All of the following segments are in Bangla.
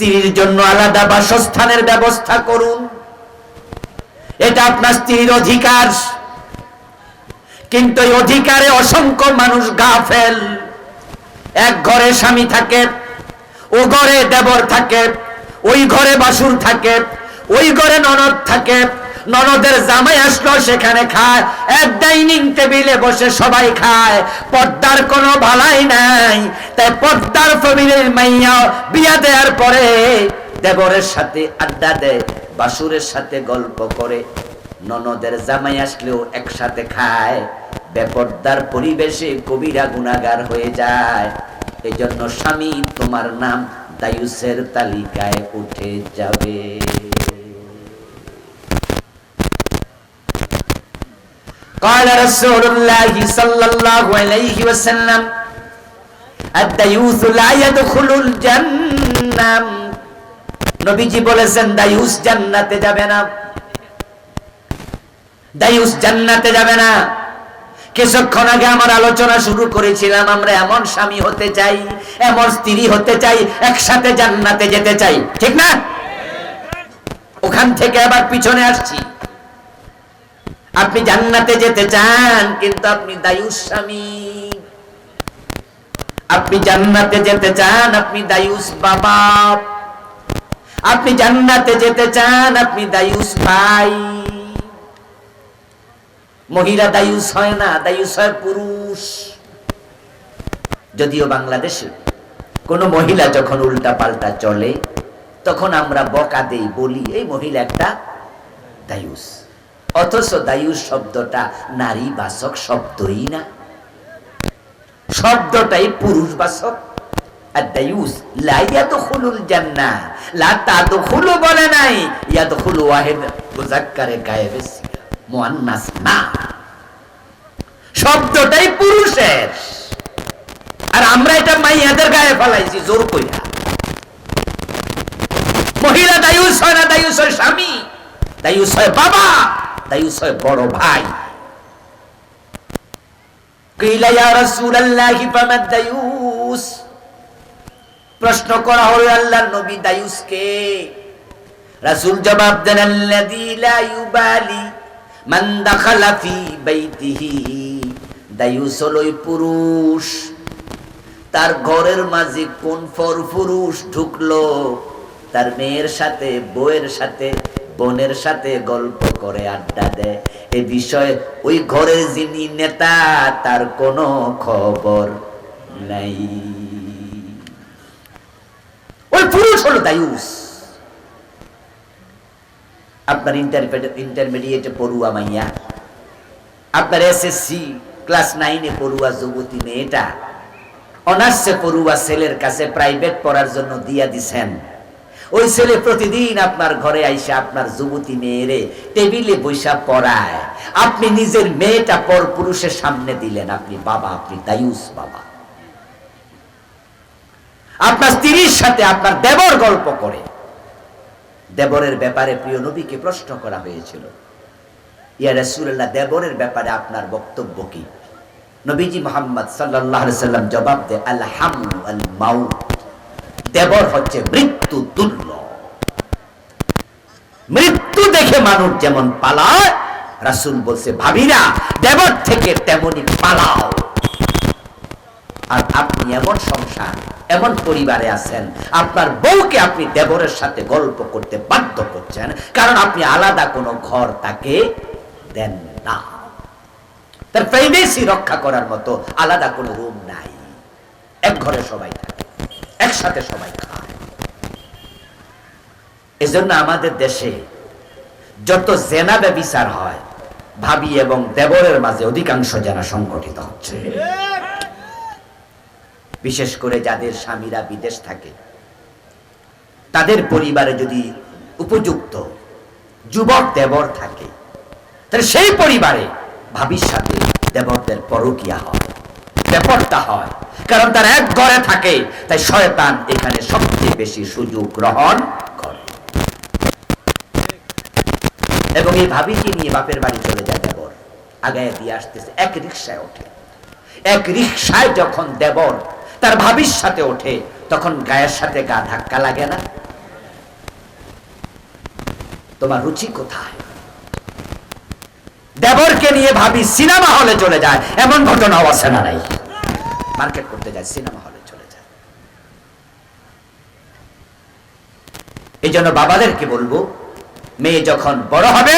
স্ত্রীর জন্য আলাদা বাসস্থানের ব্যবস্থা করুন, এটা আপনার স্ত্রীর অধিকার। কিন্তু এই অধিকারে অসংখ্য মানুষ গাফেল। এক ঘরে স্বামী থাকে, ও ঘরে দেবর থাকে, ওই ঘরে বাসুর থাকে, ওই ঘরে ননদ থাকে, ননদের জামাই আসলো সেখানে খায়, এক ডাইনিং টেবিলে বসে সবাই খায়। পর্দার কোনো ভালাই নাই। তাই পর্দার ফ্যামিলির মাইয়া বিয়া দেওয়ার পরে দেবরের সাথে আড্ডা দেয়, বাসুরের সাথে গল্প করে, ননদের জামাই আসলেও একসাথে খায়। বেপর্দার পরিবেশে কবিরা গুনাহগার হয়ে যায়। এই জন্য স্বামী, তোমার নাম দায়ুসের তালিকায় উঠে যাবে। قال رسول الله صلى الله عليه وسلم الديوث لا يدخل الجنة। নবীজি বলেছেন দায়ুস জান্নাতে যাবে না, দায়ুস জান্নাতে যাবে না। কিছুক্ষণ আগে আমার আলোচনা শুরু করেছিলাম, আমরা এমন স্বামী হতে চাই, এমন স্ত্রী হতে চাই, একসাথে জান্নাতে যেতে চাই, ঠিক না? ওখান থেকে আবার পিছনে আসছি। আপনি জান্নাতে যেতে চান, কিন্তু আপনি দায়ুস স্বামী। আপনি জান্নাতে যেতে চান, আপনি দায়ুস বাবা। আপনি জান্নাতে যেতে চান, আপনি দায়ুস ভাই। মহিলা দায়ুস হয় না, দায়ুস হয় পুরুষ। যদিও বাংলাদেশে কোন মহিলা যখন উল্টা পাল্টা চলে, তখন আমরা বকা দেই, বলি এই মহিলা একটা দায়ুস। অথচ দায়ুস শব্দটা নারী বাচক শব্দই না, শব্দটাই পুরুষ বাচক। আর দায়ুস লা ইয়াদখুলুল জান্নাহ, লা তাদখুলু বলে নাই, ইয়াদখুলু ওয়াহিদ মুযাক্কারে গায়েবে মুআন্নাস না, শব্দটাই পুরুষের। আর আমরা এটা মাইয়াদের গায়ে ফেলাইছি জোর কইরা। মহিলা দায়ুস হয় না, দায়ুস হয় স্বামী, দায়ুস হয় বাবা, দায়ুস হয় বড় ভাই। কিলা ইয়া রাসূলুল্লাহি ফামাদ দায়ুস, প্রশ্ন করা হলো আল্লাহর নবী দায়ুস কে? রাসূল জবাব দেন আল্লাযী লা ইউবালি মান দাখালা ফি বাইতিহি। দায়ুস হলো পুরুষ, তার ঘরের মাঝে কোন পুরুষ ঢুকলো, তার মেয়ের সাথে, বউয়ের সাথে, বোনের সাথে গল্প করে, আড্ডা দেয়, এ বিষয়ে ওই ঘরের যিনি নেতা তার কোনো খবর নাই। ওই পুরুষ হলো দায়ুস। আপনার ইন্টারমিডিয়েটে পড়ুয়া মাইয়া, আপনার এসএসসি ক্লাস 9-এ পড়ুয়া যুবতী মেয়েটা অনার্সে পড়ুয়া ছেলের কাছে প্রাইভেট পড়ার জন্য দিয়া দিছেন। ওই ছেলে প্রতিদিন আপনার ঘরে আইসা আপনার যুবতী মেয়েরে টেবিলে বৈশা পড়ায়, আপনি নিজের মেয়েটা পর পুরুষের সামনে দিলেন, আপনি বাবা, আপনি দায়ুস বাবা। আপনার স্ত্রীর সাথে আপনার দেবর গল্প করে। দেবরের ব্যাপারে প্রিয় নবীকে প্রশ্ন করা হয়েছিল, ইয়া রাসূলুল্লাহ, দেবরের ব্যাপারে আপনার বক্তব্য কি? নবীজি মুহাম্মদ সাল্লাল্লাহু আলাইহি সাল্লাম জবাব দেয়, আল হামু আল মাউত, দেবর হচ্ছে মৃত্যু তুল্য। মৃত্যু দেখে মানুষ যেমন পালায়, রাসূল বলছে ভাবিরা দেবর থেকে তেমনি পালাও। আর আপনি এমন সংসার, এমন পরিবারে আছেন, আপনার বউকে আপনি দেবরের সাথে গল্প করতে বাধ্য করছেন, কারণ আপনি আলাদা কোনো ঘর তাকে দেন না। তার প্রাইভেসি রক্ষা করার মতো আলাদা কোনো রুম নাই। এক ঘরে সবাই থাকে, একসাথে সবাই খায়। এজন্য আমাদের দেশে যত জেনা ব্যভিচার হয়, ভাবি এবং দেবরের মাঝে অধিকাংশ জেনা সংগঠিত হচ্ছে। বিশেষ করে যাদের স্বামীরা বিদেশ থাকে, তাদের পরিবারে যদি উপযুক্ত যুবক দেবর থাকে, তাহলে সেই পরিবারে ভাবির সাথে দেবরদের পরকীয়া হয়, ব্যাপারটা হয়। কারণ তারা এক ঘরে থাকে, তাই শয়তান এখানে সবচেয়ে বেশি সুযোগ গ্রহণ করে। এবং এই ভাবিকে নিয়ে বাপের বাড়ি চলে যায় দেবর, আগায় দিয়ে আসতেছে, এক রিকশায় ওঠে। এক রিকশায় যখন দেবর তার ভাবির সাথে ওঠে, তখন গায়ের সাথে গা ধাক্কা লাগে না? তোমার রুচি কোথায়? দেবরকে নিয়ে ভাবি সিনেমা হলে চলে যায়, এমন ঘটনাও আছে না নাই? মার্কেট করতে যায়, সিনেমা হলে চলে যায়। এই জন্য বাবাদেরকে বলবো, মেয়ে যখন বড় হবে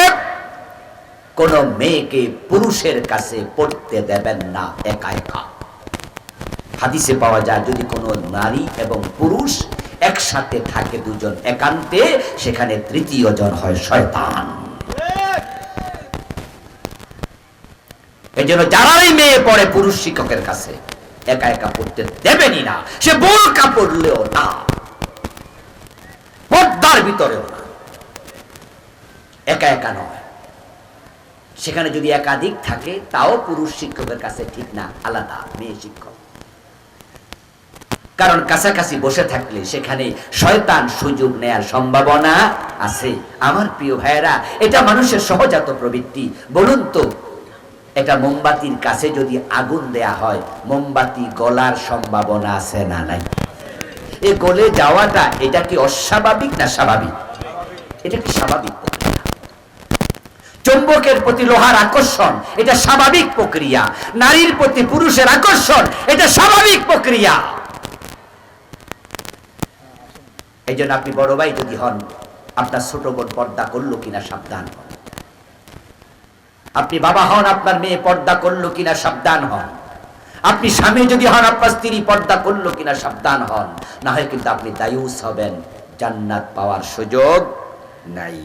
কোন মেয়েকে পুরুষের কাছে পড়তে দেবেন না একা একা। হাদিসে পাওয়া যায় যদি কোনো নারী এবং পুরুষ একসাথে থাকে দুজন একান্তে, সেখানে তৃতীয় জন হয় শয়তান। এই জন্য যারাই মেয়ে পড়ে পুরুষ শিক্ষকের কাছে একা একা পড়তে দেবেনই না। সে বোরকা পড়লেও না, পর্দার ভিতরেও না, একা একা নয়। সেখানে যদি একাধিক থাকে তাও পুরুষ শিক্ষকের কাছে ঠিক না, আলাদা মেয়ে শিক্ষক। কারণ কাছাকাছি বসে থাকলে সেখানে শয়তান সুযোগ নেয়ার সম্ভাবনা আছে। আমার প্রিয় ভাইয়েরা, এটা মানুষের সহজাত প্রবৃত্তি। বলুন তো, এটা মোমবাতির কাছে যদি আগুন দেয়া হয়, মোমবাতি গলার সম্ভাবনা আছে না নাই? এ গলে যাওয়াটা এটা কি অস্বাভাবিক না স্বাভাবিক? এটা কি স্বাভাবিক প্রক্রিয়া? চুম্বকের প্রতি লোহার আকর্ষণ, এটা স্বাভাবিক প্রক্রিয়া। নারীর প্রতি পুরুষের আকর্ষণ, এটা স্বাভাবিক প্রক্রিয়া। এই জন্য আপনি বড় ভাই যদি হন, আপনার ছোট বোন পর্দা করলো কিনা সাবধান হন। আপনি বাবা হন, আপনার মেয়ে পর্দা করলো কিনা সাবধান হন। আপনি স্বামী যদি হন, আপনার স্ত্রী পর্দা করলো কিনা সাবধান হন। না হয় কিন্তু আপনি দায়ুস হবেন, জান্নাত পাওয়ার সুযোগ নাই।